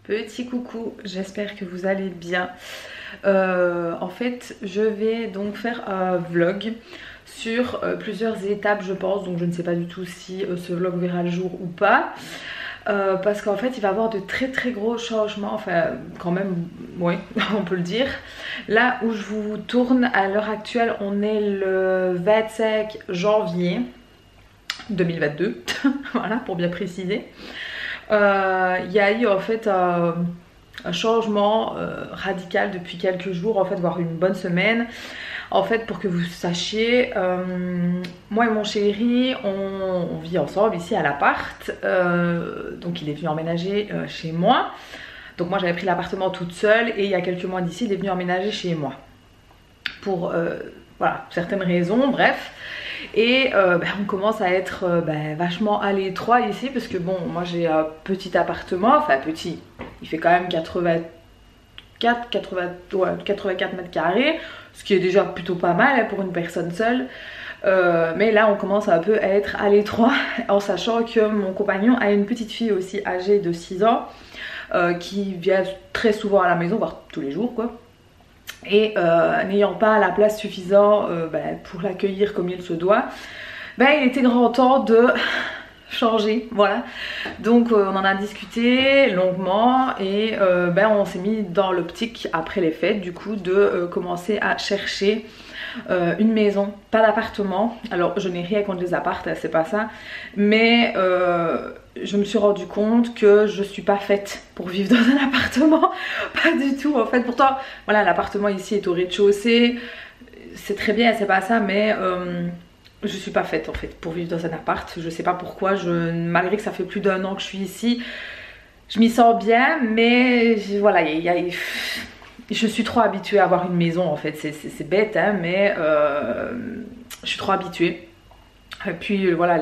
Petit coucou, j'espère que vous allez bien. En fait, je vais donc faire un vlog sur plusieurs étapes, je pense. Donc je ne sais pas du tout si ce vlog verra le jour ou pas. Parce qu'en fait il va y avoir de très gros changements, enfin quand même, oui, on peut le dire. Là où je vous tourne à l'heure actuelle, on est le 25 janvier 2022, voilà, pour bien préciser. Il y a eu en fait un changement radical depuis quelques jours, en fait, voire une bonne semaine. En fait, pour que vous sachiez, moi et mon chéri, on vit ensemble ici à l'appart. Donc il est venu emménager chez moi. Donc moi j'avais pris l'appartement toute seule et il y a quelques mois d'ici, il est venu emménager chez moi. Pour voilà, certaines raisons, bref. Et on commence à être vachement à l'étroit ici parce que bon, moi j'ai un petit appartement, enfin petit, il fait quand même 84 mètres carrés, ce qui est déjà plutôt pas mal hein, pour une personne seule. Mais là on commence un peu à être à l'étroit en sachant que mon compagnon a une petite fille aussi âgée de 6 ans qui vient très souvent à la maison, voire tous les jours quoi. Et n'ayant pas la place suffisante pour l'accueillir comme il se doit, il était grand temps de changer, voilà. Donc on en a discuté longuement et on s'est mis dans l'optique après les fêtes du coup de commencer à chercher une maison, pas d'appartement. Alors je n'ai rien contre les appartes, c'est pas ça, mais je me suis rendu compte que je suis pas faite pour vivre dans un appartement, pas du tout en fait. Pourtant voilà, l'appartement ici est au rez-de-chaussée, c'est très bien, c'est pas ça, mais je suis pas faite en fait pour vivre dans un appart. Je sais pas pourquoi, malgré que ça fait plus d'1 an que je suis ici, je m'y sens bien, mais voilà, je suis trop habituée à avoir une maison en fait. C'est bête hein, mais je suis trop habituée. Et puis voilà,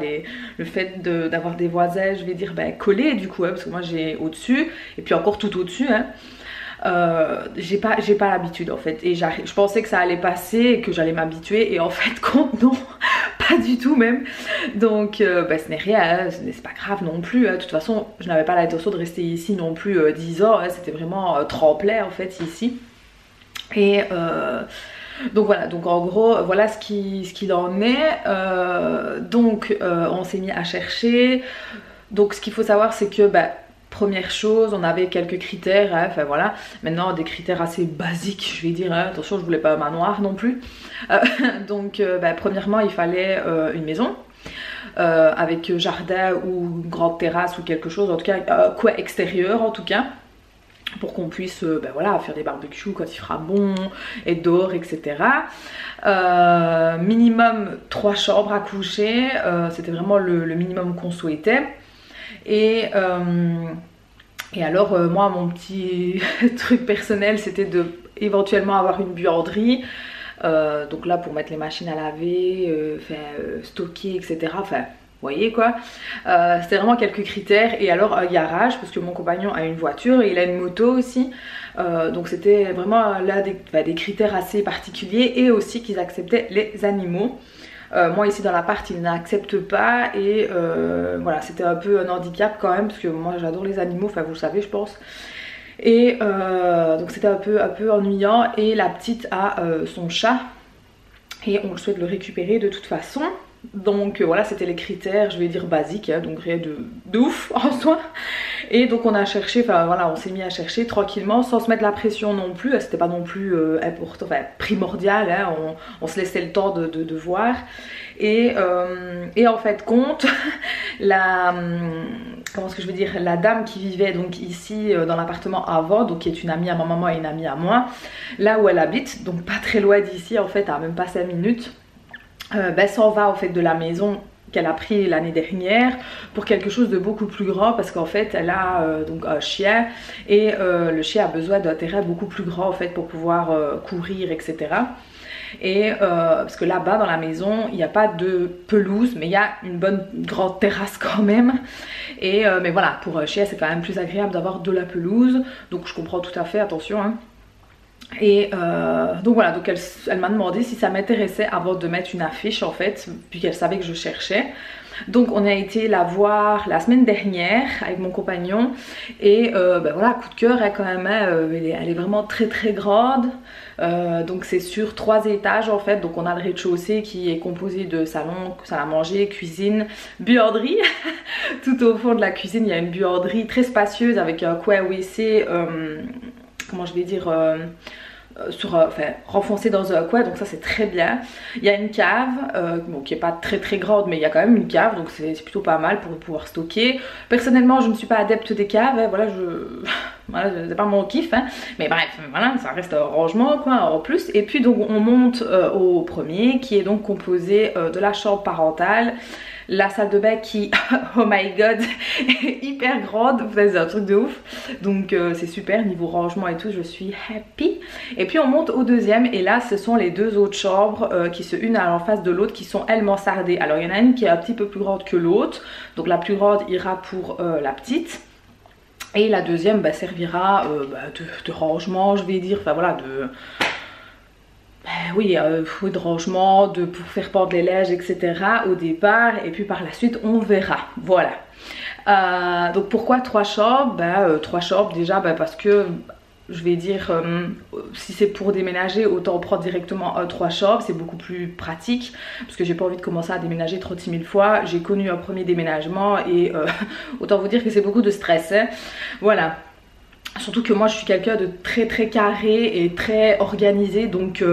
le fait d'avoir des voisins, je vais dire collés du coup hein, parce que moi j'ai au-dessus et puis encore tout au-dessus hein. J'ai pas l'habitude en fait, et je pensais que ça allait passer, que j'allais m'habituer, et en fait compte non, pas du tout même. Donc ce n'est rien hein, c'est pas grave non plus hein. De toute façon je n'avais pas l'intention de rester ici non plus 10 ans hein. C'était vraiment tremplin en fait ici. Et donc voilà, donc en gros voilà ce qu'il en est. On s'est mis à chercher. Donc ce qu'il faut savoir c'est que première chose, on avait quelques critères, hein, enfin voilà, maintenant des critères assez basiques, je vais dire, hein. Attention, je voulais pas un manoir non plus. Premièrement, il fallait une maison avec jardin ou une grande terrasse ou quelque chose, en tout cas, quoi extérieur en tout cas, pour qu'on puisse voilà, faire des barbecues quand il fera bon, être dehors, etc. Minimum 3 chambres à coucher, c'était vraiment le minimum qu'on souhaitait. Et alors moi mon petit truc personnel c'était de éventuellement avoir une buanderie, donc là pour mettre les machines à laver, stocker, etc. Enfin vous voyez quoi, c'était vraiment quelques critères. Et alors un garage parce que mon compagnon a une voiture et il a une moto aussi, donc c'était vraiment là des critères assez particuliers, et aussi qu'ils acceptaient les animaux. Moi ici dans l'appart ils n'acceptent pas, et voilà, c'était un peu un handicap quand même parce que moi j'adore les animaux, enfin vous le savez je pense. Et donc c'était un peu ennuyant, et la petite a son chat et on souhaite le récupérer de toute façon. Donc voilà, c'était les critères, je vais dire basiques hein, donc rien de ouf en soi. Et donc on a cherché, enfin voilà, on s'est mis à chercher tranquillement sans se mettre la pression non plus. C'était pas non plus important, enfin primordial hein, on se laissait le temps de voir. Et en fait compte comment est-ce que je veux dire, la dame qui vivait donc ici dans l'appartement avant, donc qui est une amie à ma maman et une amie à moi, là où elle habite, donc pas très loin d'ici en fait, à même pas 5 minutes, s'en va en fait de la maison qu'elle a pris l'année dernière pour quelque chose de beaucoup plus grand, parce qu'en fait elle a donc un chien, et le chien a besoin d'un terrain beaucoup plus grand en fait pour pouvoir courir, etc. Et parce que là-bas dans la maison il n'y a pas de pelouse, mais il y a une bonne grande terrasse quand même. Et mais voilà, pour un chien c'est quand même plus agréable d'avoir de la pelouse, donc je comprends tout à fait, attention hein. Et donc voilà, donc elle m'a demandé si ça m'intéressait avant de mettre une affiche en fait, puisqu'elle savait que je cherchais. Donc on a été la voir la semaine dernière avec mon compagnon et voilà, coup de cœur hein, quand même, hein, elle est vraiment très très grande. Donc c'est sur 3 étages en fait, donc on a le rez-de-chaussée qui est composé de salon, salle à manger, cuisine, buanderie. Tout au fond de la cuisine il y a une buanderie très spacieuse avec un coin WC, comment je vais dire, renfoncé dans un coin, donc ça c'est très bien. Il y a une cave, bon, qui est pas très très grande, mais il y a quand même une cave, donc c'est plutôt pas mal pour pouvoir stocker. Personnellement je ne suis pas adepte des caves, hein, voilà, voilà, c'est pas mon kiff, hein. Mais bref, voilà, ça reste un rangement quoi en plus. Et puis donc on monte au premier qui est donc composé de la chambre parentale, la salle de bain qui, oh my god, est hyper grande, c'est un truc de ouf. Donc c'est super, niveau rangement et tout, je suis happy. Et puis on monte au deuxième et là ce sont les 2 autres chambres qui se une en face de l'autre, qui sont elles mansardées. Alors il y en a une qui est un petit peu plus grande que l'autre, donc la plus grande ira pour la petite. Et la deuxième servira de rangement, je vais dire, enfin voilà, oui, de rangement, pour faire pendre les linges, etc. au départ, et puis par la suite on verra, voilà. Donc pourquoi 3 chambres? 3 chambres déjà parce que je vais dire, si c'est pour déménager, autant prendre directement 3 chambres, c'est beaucoup plus pratique parce que j'ai pas envie de commencer à déménager 36 000 fois. J'ai connu un premier déménagement et autant vous dire que c'est beaucoup de stress, hein. Voilà. Surtout que moi je suis quelqu'un de très très carré et très organisé, donc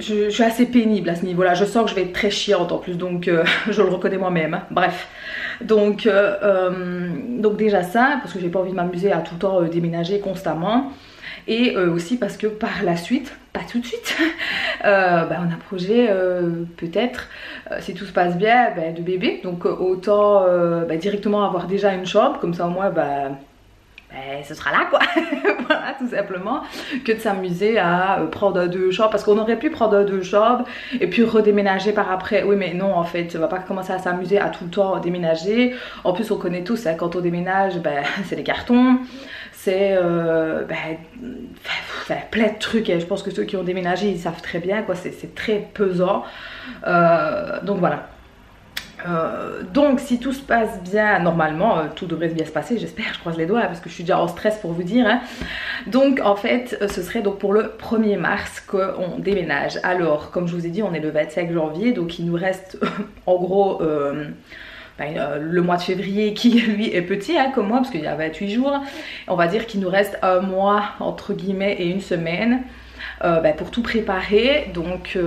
je suis assez pénible à ce niveau là. Je sens que je vais être très chiante en plus, donc je le reconnais moi-même, hein. Bref, donc déjà ça, parce que j'ai pas envie de m'amuser à tout le temps déménager constamment. Et aussi parce que par la suite, pas tout de suite, on a projet peut-être, si tout se passe bien, de bébé. Donc autant directement avoir déjà une chambre, comme ça au moins ce sera là quoi. Voilà, tout simplement, que de s'amuser à prendre 2 chambres, parce qu'on aurait pu prendre 2 chambres et puis redéménager par après. Oui mais non, en fait on va pas commencer à s'amuser à tout le temps déménager. En plus on connaît tous hein, quand on déménage, c'est des cartons, c'est plein de trucs, et je pense que ceux qui ont déménagé ils savent très bien quoi, c'est très pesant. Donc voilà. Donc si tout se passe bien, normalement tout devrait bien se passer, j'espère, je croise les doigts parce que je suis déjà en stress pour vous dire, hein. Donc en fait ce serait donc pour le 1er mars qu'on déménage. Alors comme je vous ai dit on est le 25 janvier, donc il nous reste en gros le mois de février qui lui est petit hein, comme moi parce qu'il y a 28 jours. On va dire qu'il nous reste un mois entre guillemets et une semaine pour tout préparer. Donc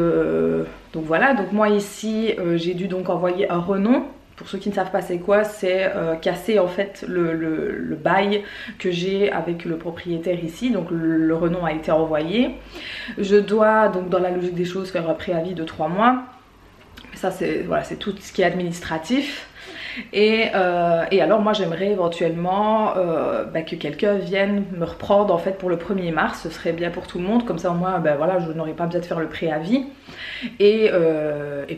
voilà, donc moi ici j'ai dû donc envoyer un renom. Pour ceux qui ne savent pas c'est quoi, c'est casser en fait le bail que j'ai avec le propriétaire ici. Donc le renom a été envoyé. Je dois donc dans la logique des choses faire un préavis de 3 mois. Mais ça c'est voilà, c'est tout ce qui est administratif. Et alors moi j'aimerais éventuellement que quelqu'un vienne me reprendre en fait pour le 1er mars, ce serait bien pour tout le monde, comme ça au moins voilà, je n'aurais pas besoin de faire le préavis. Et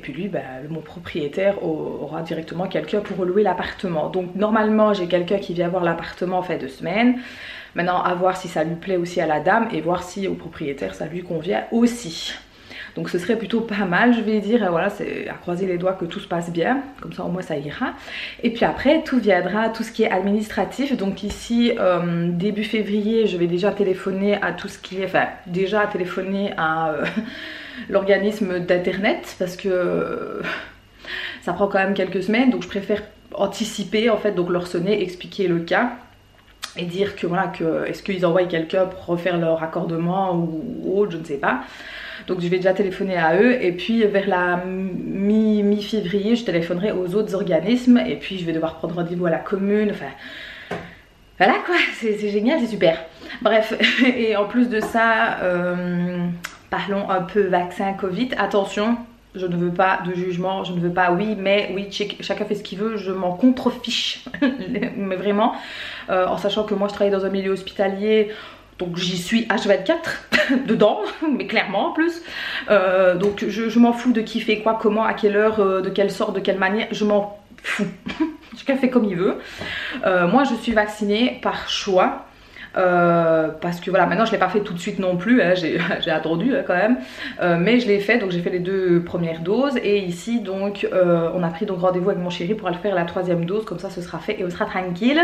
puis lui, mon propriétaire aura directement quelqu'un pour louer l'appartement. Donc normalement j'ai quelqu'un qui vient voir l'appartement en fait 2 semaines. Maintenant à voir si ça lui plaît aussi à la dame et voir si au propriétaire ça lui convient aussi. Donc ce serait plutôt pas mal, je vais dire, voilà, c'est à croiser les doigts que tout se passe bien, comme ça au moins ça ira. Et puis après tout viendra, tout ce qui est administratif. Donc ici début février je vais déjà téléphoner à tout ce qui est, enfin déjà téléphoner à l'organisme d'internet parce que ça prend quand même quelques semaines, donc je préfère anticiper en fait, donc leur sonner, expliquer le cas et dire que voilà, est-ce qu'ils envoient quelqu'un pour refaire leur raccordement ou autre, je ne sais pas. Donc je vais déjà téléphoner à eux et puis vers la mi-février je téléphonerai aux autres organismes et puis je vais devoir prendre rendez-vous à la commune, enfin voilà quoi, c'est génial, c'est super. Bref, et en plus de ça, parlons un peu vaccin Covid. Attention, je ne veux pas de jugement, je ne veux pas oui, mais oui, chacun fait ce qu'il veut, je m'en contrefiche. Mais vraiment, en sachant que moi je travaille dans un milieu hospitalier, donc j'y suis H24 dedans, mais clairement en plus. Donc je m'en fous de qui fait quoi, comment, à quelle heure, de quelle sorte, de quelle manière, je m'en fous. Chacun fait comme il veut. Moi je suis vaccinée par choix. parce que voilà, maintenant je l'ai pas fait tout de suite non plus, hein, j'ai attendu quand même, mais je l'ai fait, donc j'ai fait les 2 premières doses et ici donc on a pris donc rendez-vous avec mon chéri pour aller faire la 3e dose, comme ça ce sera fait et on sera tranquille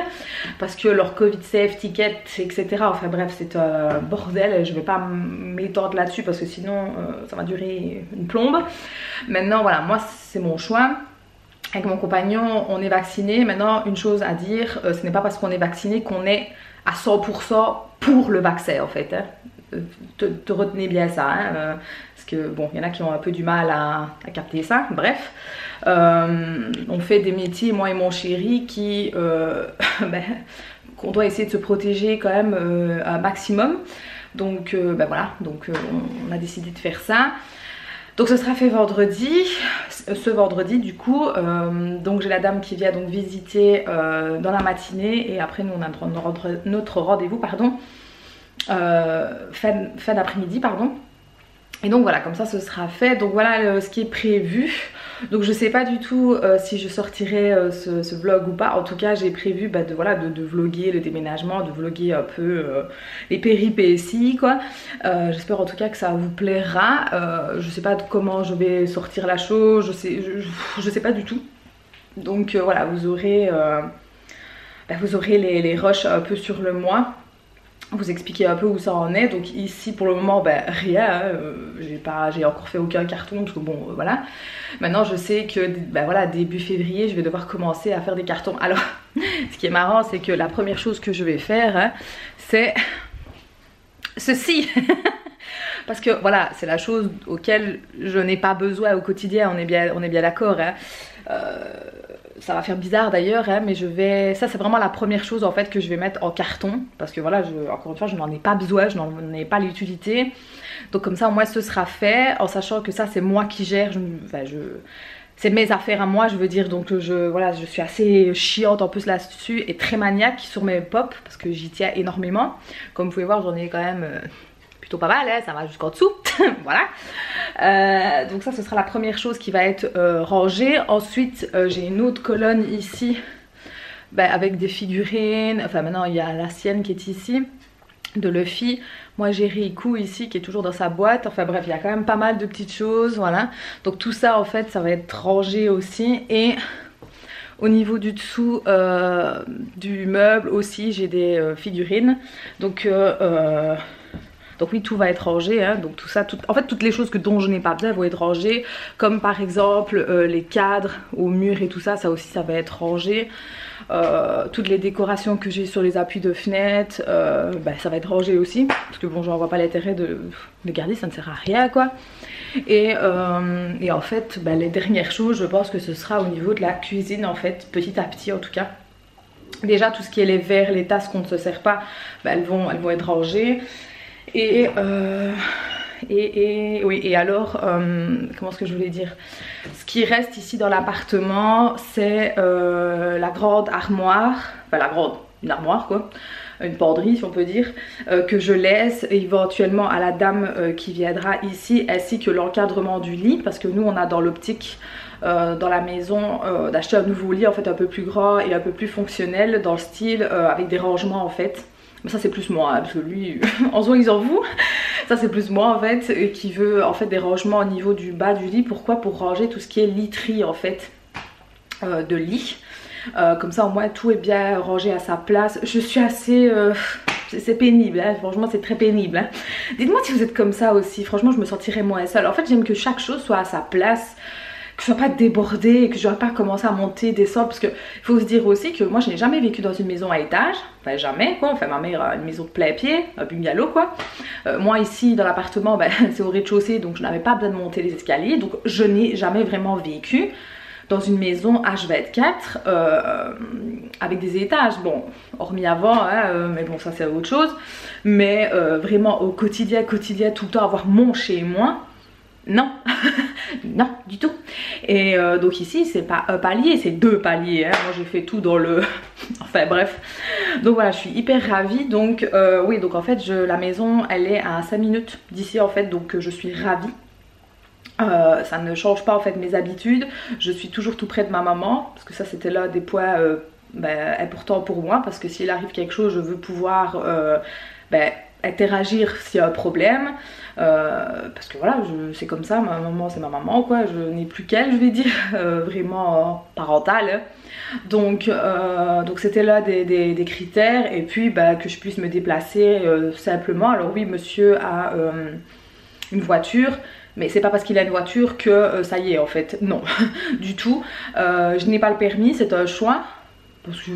parce que leur Covid safe ticket etc, enfin bref c'est un bordel, je vais pas m'étendre là-dessus parce que sinon ça va durer une plombe. Maintenant voilà, moi c'est mon choix. Avec mon compagnon, on est vacciné. Maintenant, une chose à dire, ce n'est pas parce qu'on est vacciné qu'on est à 100% pour le vaccin en fait. Hein. Te retenez bien ça. Hein, parce que bon, il y en a qui ont un peu du mal à capter ça. Bref, on fait des métiers, moi et mon chéri, qui qu'on doit essayer de se protéger quand même un maximum. Donc voilà, donc on a décidé de faire ça. Donc ce sera fait vendredi, ce vendredi du coup, donc j'ai la dame qui vient donc visiter dans la matinée et après nous on a notre rendez-vous pardon, fin d'après-midi pardon. Et donc voilà, comme ça ce sera fait. Donc voilà ce qui est prévu. Donc je sais pas du tout si je sortirai ce vlog ou pas. En tout cas j'ai prévu de vlogger le déménagement, de vlogger un peu les péripéties quoi. J'espère en tout cas que ça vous plaira. Je sais pas comment je vais sortir la chose, je sais pas du tout. Donc voilà, vous aurez les rushs un peu sur le mois. Vous expliquer un peu où ça en est. Donc ici pour le moment rien, j'ai encore fait aucun carton parce que bon voilà. Maintenant je sais que voilà, début février je vais devoir commencer à faire des cartons. Alors ce qui est marrant c'est que la première chose que je vais faire c'est ceci. Parce que voilà, c'est la chose auquel je n'ai pas besoin au quotidien, on est bien d'accord hein. Ça va faire bizarre d'ailleurs hein, mais ça c'est vraiment la première chose en fait que je vais mettre en carton parce que voilà, encore une fois je n'en ai pas besoin, je n'en ai pas l'utilité. Donc comme ça au moins ce sera fait en sachant que ça c'est moi qui gère, c'est mes affaires à moi je veux dire. Donc voilà, je suis assez chiante en plus là-dessus et très maniaque sur mes pop parce que j'y tiens énormément. Comme vous pouvez voir j'en ai quand même plutôt pas mal hein, ça va jusqu'en dessous. Voilà, donc ça ce sera la première chose qui va être rangée. Ensuite j'ai une autre colonne ici avec des figurines. Enfin maintenant il y a la sienne qui est ici de Luffy. Moi j'ai Riku ici qui est toujours dans sa boîte. Enfin bref, il y a quand même pas mal de petites choses. Voilà, donc tout ça en fait ça va être rangé aussi. Et au niveau du dessous du meuble aussi j'ai des figurines. Donc oui, tout va être rangé, hein. Donc tout ça, en fait toutes les choses dont je n'ai pas besoin vont être rangées. Comme par exemple les cadres au mur et tout ça, ça aussi ça va être rangé. Toutes les décorations que j'ai sur les appuis de fenêtres, ça va être rangé aussi. Parce que bon, j'en vois pas l'intérêt de garder, ça ne sert à rien quoi. Et en fait, les dernières choses, je pense que ce sera au niveau de la cuisine en fait, petit à petit en tout cas. Déjà tout ce qui est les verres, les tasses qu'on ne se sert pas, elles vont être rangées. Et alors, comment est-ce que je voulais dire, ce qui reste ici dans l'appartement, c'est la grande armoire, une armoire quoi, une penderie si on peut dire, que je laisse éventuellement à la dame qui viendra ici, ainsi que l'encadrement du lit, parce que nous on a dans l'optique dans la maison d'acheter un nouveau lit en fait un peu plus grand et un peu plus fonctionnel dans le style avec des rangements en fait. Mais ça c'est plus moi, hein, parce que lui, en soi ils en vous. Ça c'est plus moi en fait, qui veut en fait des rangements au niveau du bas du lit. Pourquoi? Pour ranger tout ce qui est literie en fait de lit. Comme ça au moins tout est bien rangé à sa place. Je suis assez... c'est pénible, hein, franchement c'est très pénible. Hein. Dites-moi si vous êtes comme ça aussi, franchement je me sentirais moins seule. En fait j'aime que chaque chose soit à sa place, que je sois pas débordée, que je dois pas commencer à monter, descendre, parce que il faut se dire aussi que moi je n'ai jamais vécu dans une maison à étage, enfin jamais quoi, enfin ma mère a une maison de plein pied, un bungalow quoi. Moi ici dans l'appartement c'est au rez-de-chaussée donc je n'avais pas besoin de monter les escaliers, donc je n'ai jamais vraiment vécu dans une maison H24 avec des étages, bon hormis avant hein, mais bon ça c'est autre chose, mais vraiment au quotidien tout le temps avoir mon chez moi, non. Non du tout. Et donc ici c'est pas un palier, c'est 2 paliers hein. Moi j'ai fait tout dans le enfin bref, donc voilà je suis hyper ravie. Donc oui, donc en fait la maison elle est à 5 minutes d'ici en fait, donc je suis ravie. Ça ne change pas en fait mes habitudes, je suis toujours tout près de ma maman, parce que ça c'était l'un des points est pourtant pour moi, parce que s'il arrive quelque chose, je veux pouvoir interagir s'il y a un problème, parce que voilà, c'est comme ça, ma maman c'est ma maman quoi, je n'ai plus qu'elle, je vais dire, vraiment parentale, hein. Donc c'était là des critères, et puis que je puisse me déplacer simplement. Alors oui, monsieur a une voiture, mais c'est pas parce qu'il a une voiture que ça y est en fait, non, du tout. Je n'ai pas le permis, c'est un choix, parce que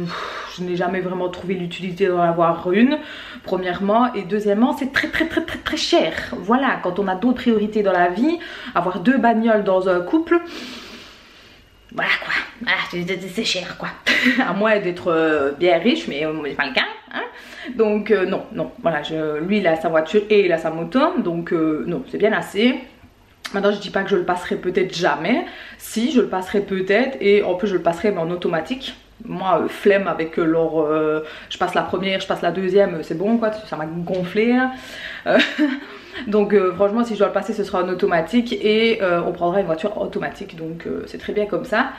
je n'ai jamais vraiment trouvé l'utilité d'en avoir une, premièrement, et deuxièmement c'est très cher. Voilà, quand on a d'autres priorités dans la vie, avoir 2 bagnoles dans un couple, voilà quoi, voilà, c'est cher quoi. À moins d'être bien riche, mais c'est pas le cas, hein. Donc non, voilà, lui il a sa voiture et il a sa moto, donc non, c'est bien assez. Maintenant je dis pas que je le passerai peut-être jamais, si je le passerai peut-être, et en plus je le passerai mais en automatique. Moi flemme avec je passe la première, je passe la deuxième, c'est bon quoi, ça m'a gonflé hein. Donc franchement si je dois le passer ce sera en automatique, et on prendra une voiture automatique, donc c'est très bien comme ça.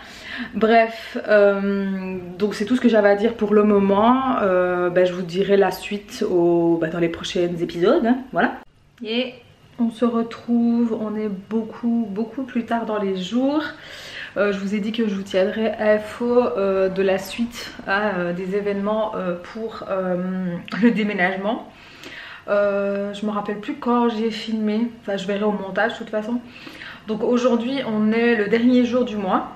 Bref, donc c'est tout ce que j'avais à dire pour le moment. Je vous dirai la suite dans les prochains épisodes, hein, voilà. Et on se retrouve, on est beaucoup plus tard dans les jours. Je vous ai dit que je vous tiendrai info de la suite des événements pour le déménagement. Je me rappelle plus quand j'ai filmé, enfin je verrai au montage de toute façon. Donc aujourd'hui on est le dernier jour du mois,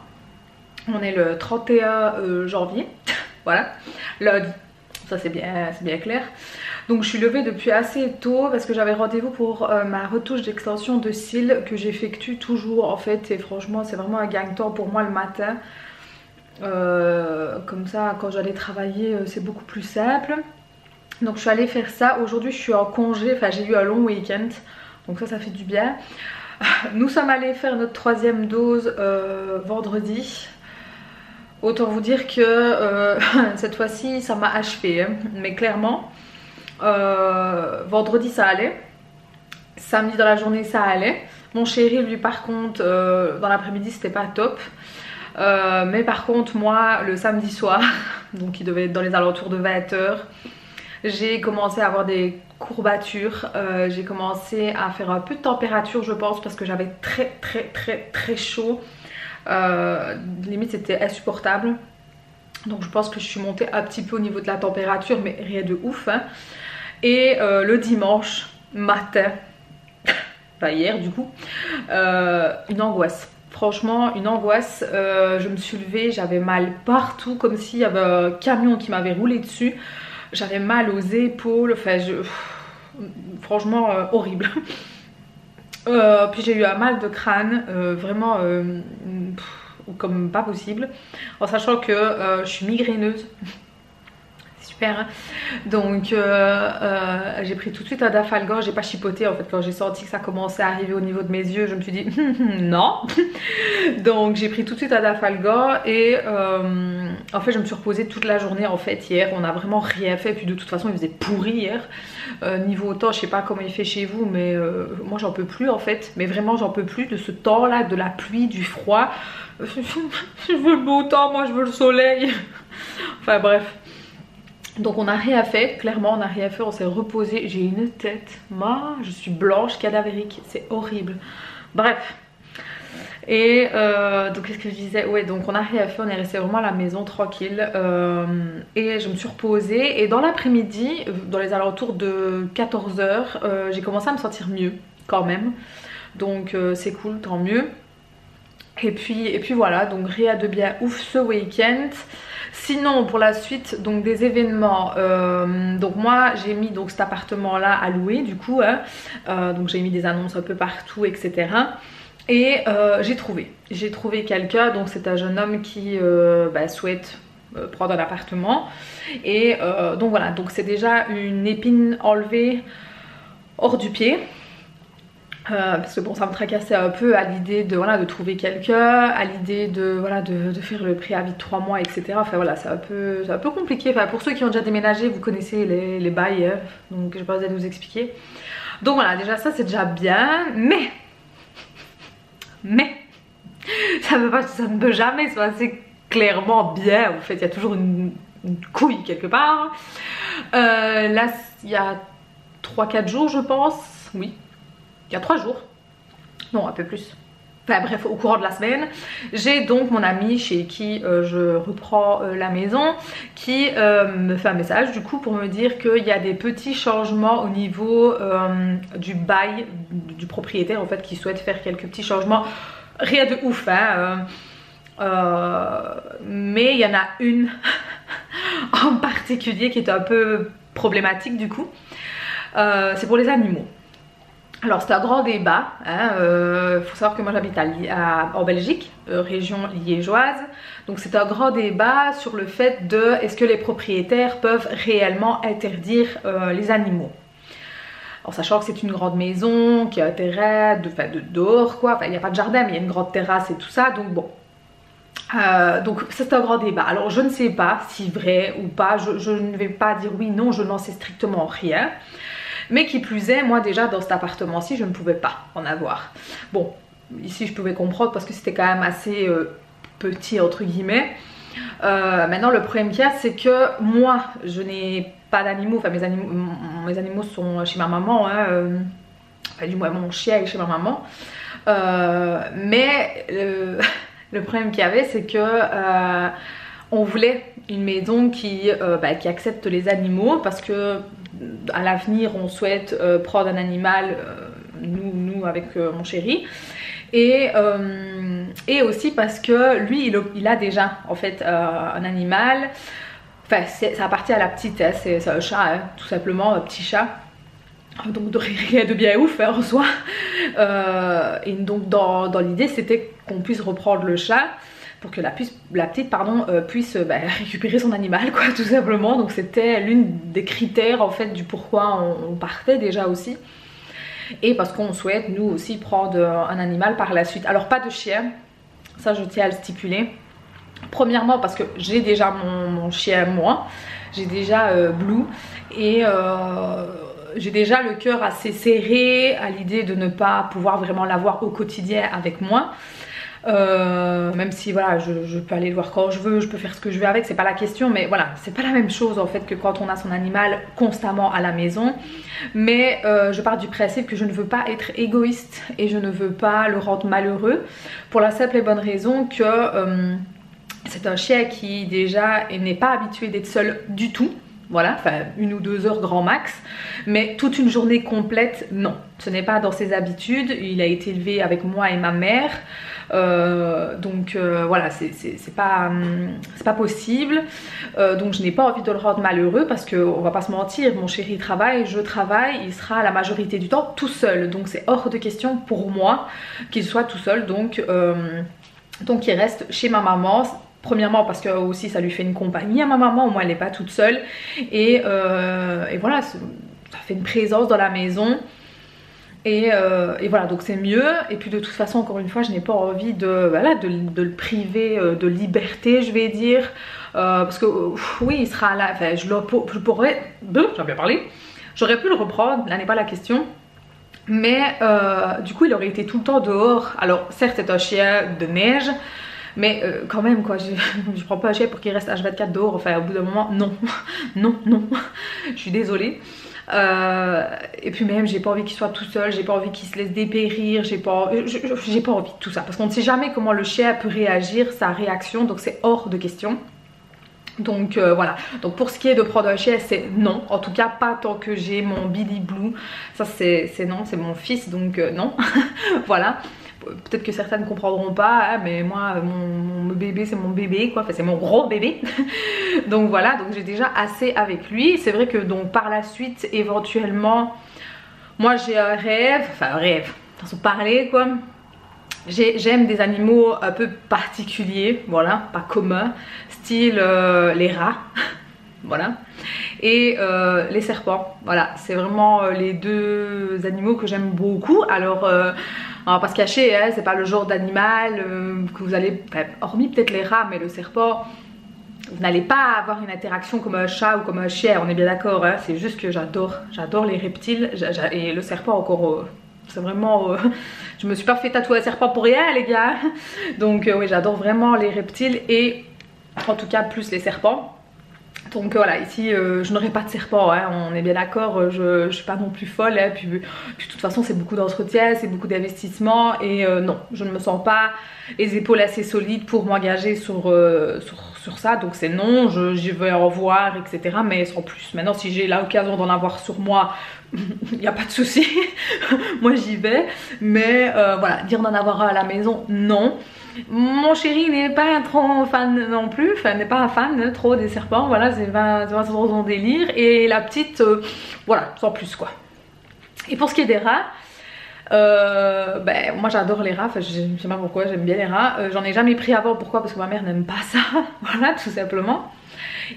on est le 31 janvier, voilà, lundi, ça c'est bien clair. Donc je suis levée depuis assez tôt parce que j'avais rendez-vous pour ma retouche d'extension de cils que j'effectue toujours en fait, et franchement c'est vraiment un gain de temps pour moi le matin. Comme ça quand j'allais travailler c'est beaucoup plus simple. Donc je suis allée faire ça. Aujourd'hui je suis en congé, enfin j'ai eu un long week-end, donc ça fait du bien. Nous sommes allés faire notre 3e dose vendredi. Autant vous dire que cette fois-ci ça m'a achevé, hein. Mais clairement vendredi ça allait, samedi dans la journée ça allait. Mon chéri lui par contre dans l'après-midi c'était pas top, mais par contre moi le samedi soir, donc il devait être dans les alentours de 20 h, j'ai commencé à avoir des courbatures, j'ai commencé à faire un peu de température je pense, parce que j'avais très chaud, limite c'était insupportable. Donc je pense que je suis montée un petit peu au niveau de la température, mais rien de ouf, hein. Et le dimanche matin, enfin hier du coup, une angoisse. Franchement une angoisse, je me suis levée, j'avais mal partout, comme s'il y avait un camion qui m'avait roulé dessus. J'avais mal aux épaules, enfin franchement horrible. Puis j'ai eu un mal de crâne, vraiment comme pas possible, en sachant que je suis migraineuse. Super, hein. Donc j'ai pris tout de suite un Dafalgan, j'ai pas chipoté en fait quand j'ai senti que ça commençait à arriver au niveau de mes yeux, je me suis dit non. Donc j'ai pris tout de suite un Dafalgan, et en fait je me suis reposée toute la journée en fait hier, on a vraiment rien fait, puis de toute façon il faisait pourri hier. Niveau temps je sais pas comment il fait chez vous, mais moi j'en peux plus en fait, mais vraiment j'en peux plus de ce temps là, de la pluie, du froid. Je veux le beau temps, moi je veux le soleil. Enfin bref. Donc on n'a rien fait, clairement on n'a rien fait, on s'est reposé. J'ai une tête, moi je suis blanche, cadavérique, c'est horrible. Bref. Et donc qu'est-ce que je disais, ouais, donc on n'a rien fait, on est resté vraiment à la maison tranquille, et je me suis reposée, et dans l'après-midi, dans les alentours de 14 h, j'ai commencé à me sentir mieux quand même, donc c'est cool, tant mieux. Et puis voilà, donc rien de bien ouf ce week-end. Sinon pour la suite donc des événements, donc moi j'ai mis donc cet appartement là à louer du coup, hein, donc j'ai mis des annonces un peu partout etc. Et j'ai trouvé quelqu'un, donc c'est un jeune homme qui souhaite prendre un appartement, et donc voilà, donc c'est déjà une épine enlevée hors du pied. Parce que bon ça me tracassait un peu à l'idée de, voilà, de trouver quelqu'un, à l'idée de, voilà, de faire le préavis de 3 mois etc. Enfin voilà, c'est un peu compliqué. Enfin, pour ceux qui ont déjà déménagé vous connaissez les bails, hein, donc j'ai pas besoin de vous expliquer. Donc voilà, déjà ça c'est déjà bien, mais ça ne peut jamais se passer clairement bien. En fait, il y a toujours une couille quelque part. Là, il y a 3-4 jours, je pense. Oui, il y a 3 jours. Non, un peu plus. Enfin bref, au courant de la semaine, j'ai donc mon ami chez qui je reprends la maison qui me fait un message du coup pour me dire qu'il y a des petits changements au niveau du bail du propriétaire en fait, qui souhaite faire quelques petits changements, rien de ouf hein, mais il y en a une en particulier qui est un peu problématique du coup, c'est pour les animaux. Alors c'est un grand débat, hein, faut savoir que moi j'habite en Belgique, région liégeoise, donc c'est un grand débat sur le fait de est-ce que les propriétaires peuvent réellement interdire les animaux. En sachant que c'est une grande maison, qui a un terrain, de dehors quoi, enfin il n'y a pas de jardin mais il y a une grande terrasse et tout ça, donc bon. Donc c'est un grand débat. Alors je ne sais pas si vrai ou pas, je ne vais pas dire oui, non, je n'en sais strictement rien. Mais qui plus est, moi déjà dans cet appartement-ci, je ne pouvais pas en avoir. Bon, ici je pouvais comprendre parce que c'était quand même assez petit entre guillemets. Maintenant le problème qu'il y a, c'est que moi je n'ai pas d'animaux, enfin mes animaux sont chez ma maman, hein, enfin du moins mon chien est chez ma maman. Mais le problème qu'il y avait, c'est que on voulait une maison qui accepte les animaux parce que à l'avenir on souhaite prendre un animal, nous avec mon chéri, et aussi parce que lui il a déjà en fait un animal, enfin ça appartient à la petite, hein, c'est un chat hein, tout simplement, un petit chat. Donc de rien de bien ouf hein, en soi, et donc dans l'idée c'était qu'on puisse reprendre le chat pour que la petite puisse récupérer son animal quoi tout simplement. Donc c'était l'une des critères en fait du pourquoi on partait déjà aussi, et parce qu'on souhaite nous aussi prendre un animal par la suite. Alors pas de chien, ça je tiens à le stipuler. Premièrement parce que j'ai déjà mon chien moi, j'ai déjà Blue, et j'ai déjà le cœur assez serré à l'idée de ne pas pouvoir vraiment l'avoir au quotidien avec moi. Même si voilà je peux aller le voir quand je veux, je peux faire ce que je veux avec, c'est pas la question, mais voilà c'est pas la même chose en fait que quand on a son animal constamment à la maison. Mais je pars du principe que je ne veux pas être égoïste et je ne veux pas le rendre malheureux, pour la simple et bonne raison que c'est un chien qui déjà n'est pas habitué d'être seul du tout. Voilà, enfin 1 ou 2 heures grand max, mais toute une journée complète, non. Ce n'est pas dans ses habitudes, il a été élevé avec moi et ma mère, donc voilà, c'est pas possible. Donc je n'ai pas envie de le rendre malheureux parce qu'on va pas se mentir, mon chéri travaille, je travaille, il sera la majorité du temps tout seul. Donc c'est hors de question pour moi qu'il soit tout seul, donc il reste chez ma maman. Premièrement parce que aussi ça lui fait une compagnie à ma maman, au moins elle n'est pas toute seule, et voilà, ça fait une présence dans la maison, et voilà, donc c'est mieux. Et puis de toute façon encore une fois je n'ai pas envie de le priver de liberté, je vais dire, parce que oui il sera là, enfin je pourrais, j'en bien parlé, j'aurais pu le reprendre, là n'est pas la question. Mais du coup il aurait été tout le temps dehors. Alors certes c'est un chien de neige, mais quand même quoi, je prends pas un chien pour qu'il reste H24 dehors, enfin au bout d'un moment non, non, non, je suis désolée. Et puis même j'ai pas envie qu'il soit tout seul, j'ai pas envie qu'il se laisse dépérir, j'ai pas envie de tout ça, parce qu'on ne sait jamais comment le chien peut réagir, sa réaction, donc c'est hors de question. Donc voilà, donc pour ce qui est de prendre un chien, c'est non, en tout cas pas tant que j'ai mon Billy Blue, ça c'est non, c'est mon fils, donc non. Voilà, peut-être que certaines ne comprendront pas, hein, mais moi mon bébé c'est mon bébé quoi, enfin c'est mon gros bébé. Donc voilà, donc j'ai déjà assez avec lui. C'est vrai que donc par la suite éventuellement moi j'ai un rêve, façon de parler quoi. J'aime des animaux un peu particuliers, voilà, pas communs, style les rats, voilà, et les serpents, voilà, c'est vraiment les 2 animaux que j'aime beaucoup. Alors on va pas se cacher, hein, c'est pas le genre d'animal que vous allez, enfin, hormis peut-être les rats, mais le serpent, vous n'allez pas avoir une interaction comme un chat ou comme un chien, on est bien d'accord, hein, c'est juste que j'adore les reptiles, et le serpent encore... c'est vraiment... je me suis pas fait tatouer un serpent pour rien les gars. Donc oui j'adore vraiment les reptiles, et en tout cas plus les serpents. Donc voilà, ici je n'aurai pas de serpent, hein, on est bien d'accord, je suis pas non plus folle, hein, puis de toute façon c'est beaucoup d'entretien, c'est beaucoup d'investissement et non, je ne me sens pas les épaules assez solides pour m'engager sur ça, donc c'est non, j'y vais en voir, etc. mais sans plus. Maintenant si j'ai l'occasion d'en avoir sur moi, il n'y a pas de souci, moi j'y vais, mais voilà, dire d'en avoir un à la maison, non. Mon chéri n'est pas trop fan non plus, enfin n'est pas un fan trop des serpents, voilà, c'est pas son délire. Et la petite, voilà, sans plus quoi. Et pour ce qui est des rats, ben moi j'adore les rats, enfin je sais pas pourquoi, j'aime bien les rats. J'en ai jamais pris avant, pourquoi? Parce que ma mère n'aime pas ça, voilà, tout simplement.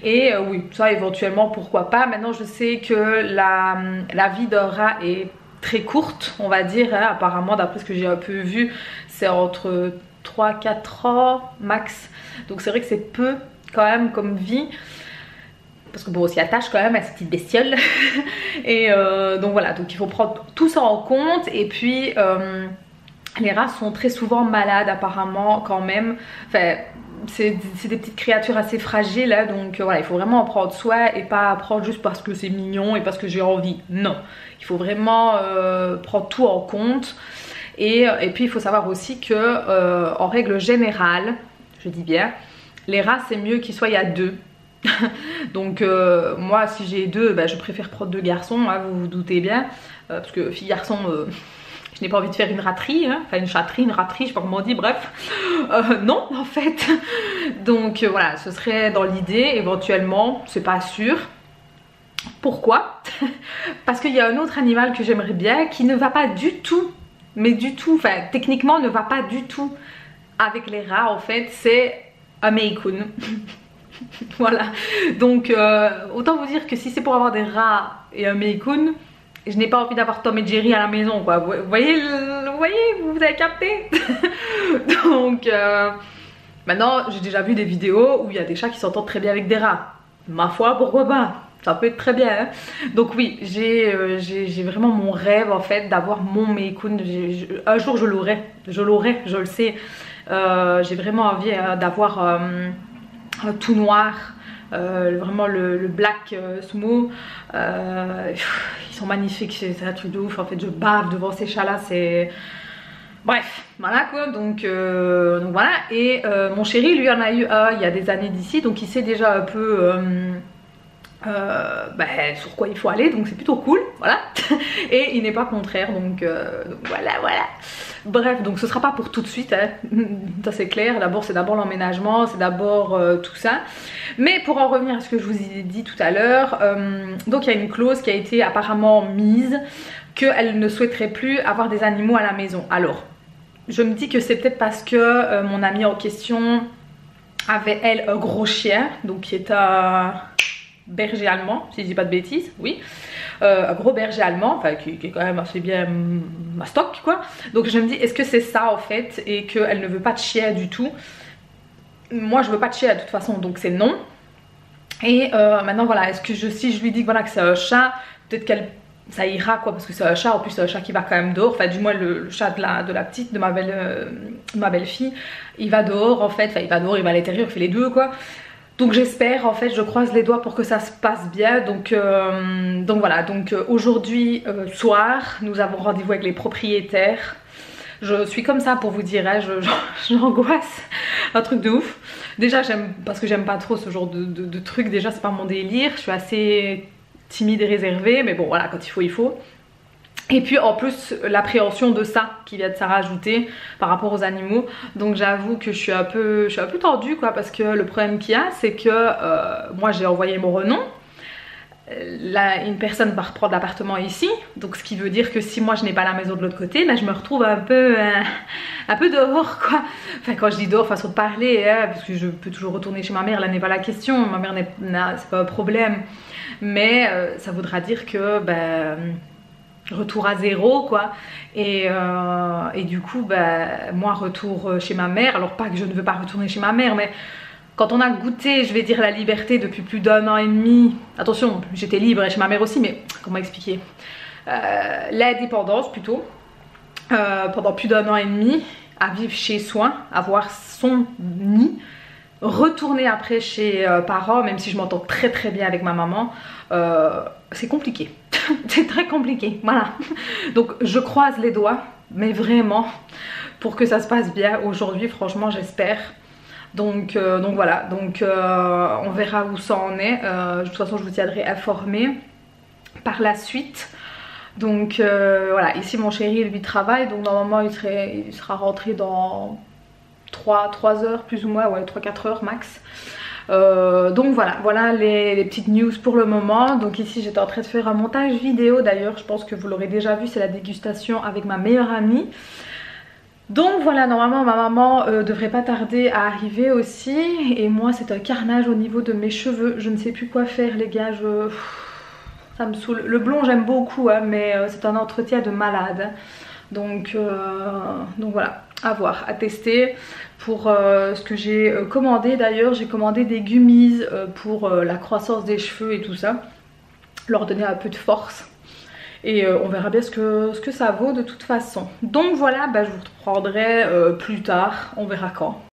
Et oui, ça éventuellement pourquoi pas. Maintenant je sais que la vie d'un rat est très courte, on va dire, hein. Apparemment d'après ce que j'ai un peu vu, c'est entre 3-4 ans max, donc c'est vrai que c'est peu quand même comme vie, parce que bon on s'y attache quand même à cette petite bestiole. Et donc voilà, donc il faut prendre tout ça en compte. Et puis les rats sont très souvent malades apparemment quand même, enfin c'est des petites créatures assez fragiles, hein, donc voilà, il faut vraiment en prendre soin et pas prendre juste parce que c'est mignon et parce que j'ai envie, non, il faut vraiment prendre tout en compte. Et puis il faut savoir aussi que en règle générale, je dis bien, les rats c'est mieux qu'ils soient à deux. Donc moi si j'ai deux, ben, je préfère prendre deux garçons, hein, vous vous doutez bien, parce que fille-garçon, je n'ai pas envie de faire une raterie, hein, enfin une chatterie, une raterie, je sais pas comment on dit, bref, non en fait. Donc voilà, ce serait dans l'idée, éventuellement, c'est pas sûr. Pourquoi? Parce qu'il y a un autre animal que j'aimerais bien qui ne va pas du tout, mais du tout, enfin techniquement ne va pas du tout avec les rats en fait, c'est un Maine Coon. Voilà, donc autant vous dire que si c'est pour avoir des rats et un Maine Coon, je n'ai pas envie d'avoir Tom et Jerry à la maison quoi, vous voyez, vous avez capté. Donc maintenant j'ai déjà vu des vidéos où il y a des chats qui s'entendent très bien avec des rats, ma foi pourquoi pas, ça peut être très bien, hein. Donc oui, j'ai vraiment mon rêve en fait d'avoir mon Maine Coon. Un jour je l'aurai, je le sais. J'ai vraiment envie d'avoir un tout noir, vraiment le black smooth. Ils sont magnifiques, c'est un truc de ouf. En fait je bave devant ces chats là, c'est... Bref, voilà quoi, donc voilà. Et mon chéri lui en a eu un il y a des années d'ici, donc il sait déjà un peu sur quoi il faut aller, donc c'est plutôt cool, voilà. Et il n'est pas contraire, donc voilà. Bref, donc ce sera pas pour tout de suite, hein. Ça c'est clair. D'abord c'est d'abord l'emménagement, c'est d'abord tout ça. Mais pour en revenir à ce que je vous ai dit tout à l'heure, donc il y a une clause qui a été apparemment mise, qu'elle ne souhaiterait plus avoir des animaux à la maison. Alors je me dis que c'est peut-être parce que mon amie en question avait elle un gros chien, donc qui est un berger allemand, si je dis pas de bêtises, oui, un gros berger allemand, enfin qui est quand même assez bien mastoc quoi. Donc je me dis, est-ce que c'est ça en fait, et qu'elle ne veut pas de chien du tout. Moi je veux pas de chien de toute façon, donc c'est non. Et maintenant voilà, est-ce que si je lui dis voilà que c'est un chat, peut-être ça ira quoi, parce que c'est un chat, en plus c'est un chat qui va quand même dehors, enfin du moins le chat de la petite, de ma belle-fille, il va dehors en fait, enfin il va dehors, il va à l'intérieur, il fait les deux quoi. Donc j'espère en fait, je croise les doigts pour que ça se passe bien. Donc voilà, donc aujourd'hui soir, nous avons rendez-vous avec les propriétaires. Je suis comme ça pour vous dire, hein, j'angoisse, un truc de ouf. Déjà parce que j'aime pas trop ce genre de truc, déjà c'est pas mon délire, je suis assez timide et réservée, mais bon voilà, quand il faut. Et puis en plus l'appréhension de ça qui vient de s'en rajouter par rapport aux animaux. Donc j'avoue que je suis un peu tendue quoi, parce que le problème qu'il y a c'est que moi j'ai envoyé mon renom. Là, une personne va reprendre l'appartement ici, donc ce qui veut dire que si moi je n'ai pas la maison de l'autre côté, ben, je me retrouve un peu dehors quoi. Enfin quand je dis dehors, façon de parler, hein, parce que je peux toujours retourner chez ma mère, là n'est pas la question, ma mère c'est pas un problème. Mais ça voudra dire que retour à zéro quoi. Et du coup moi retour chez ma mère, alors pas que je ne veux pas retourner chez ma mère, mais quand on a goûté, je vais dire, la liberté depuis plus d'1 an et demi, attention, j'étais libre chez ma mère aussi, mais comment expliquer, l'indépendance plutôt, pendant plus d'1 an et demi, à vivre chez soi, avoir son nid, retourner après chez parents, même si je m'entends très très bien avec ma maman, c'est compliqué. C'est très compliqué, voilà. Donc je croise les doigts, mais vraiment, pour que ça se passe bien aujourd'hui, franchement j'espère. Donc voilà, on verra où ça en est. De toute façon je vous tiendrai informée par la suite. Donc voilà, ici mon chéri lui travaille, donc normalement il sera rentré dans 3 heures plus ou moins, ouais 3-4 heures max. Donc voilà les petites news pour le moment. Donc ici j'étais en train de faire un montage vidéo, d'ailleurs je pense que vous l'aurez déjà vu, c'est la dégustation avec ma meilleure amie. Donc voilà, normalement ma maman devrait pas tarder à arriver aussi. Et moi c'est un carnage au niveau de mes cheveux, je ne sais plus quoi faire les gars, ça me saoule. Le blond j'aime beaucoup hein, mais c'est un entretien de malade. Donc voilà, à voir, à tester. Pour ce que j'ai commandé, d'ailleurs j'ai commandé des gummies pour la croissance des cheveux et tout ça, leur donner un peu de force. Et on verra bien ce que ça vaut de toute façon. Donc voilà, bah, je vous reprendrai plus tard, on verra quand.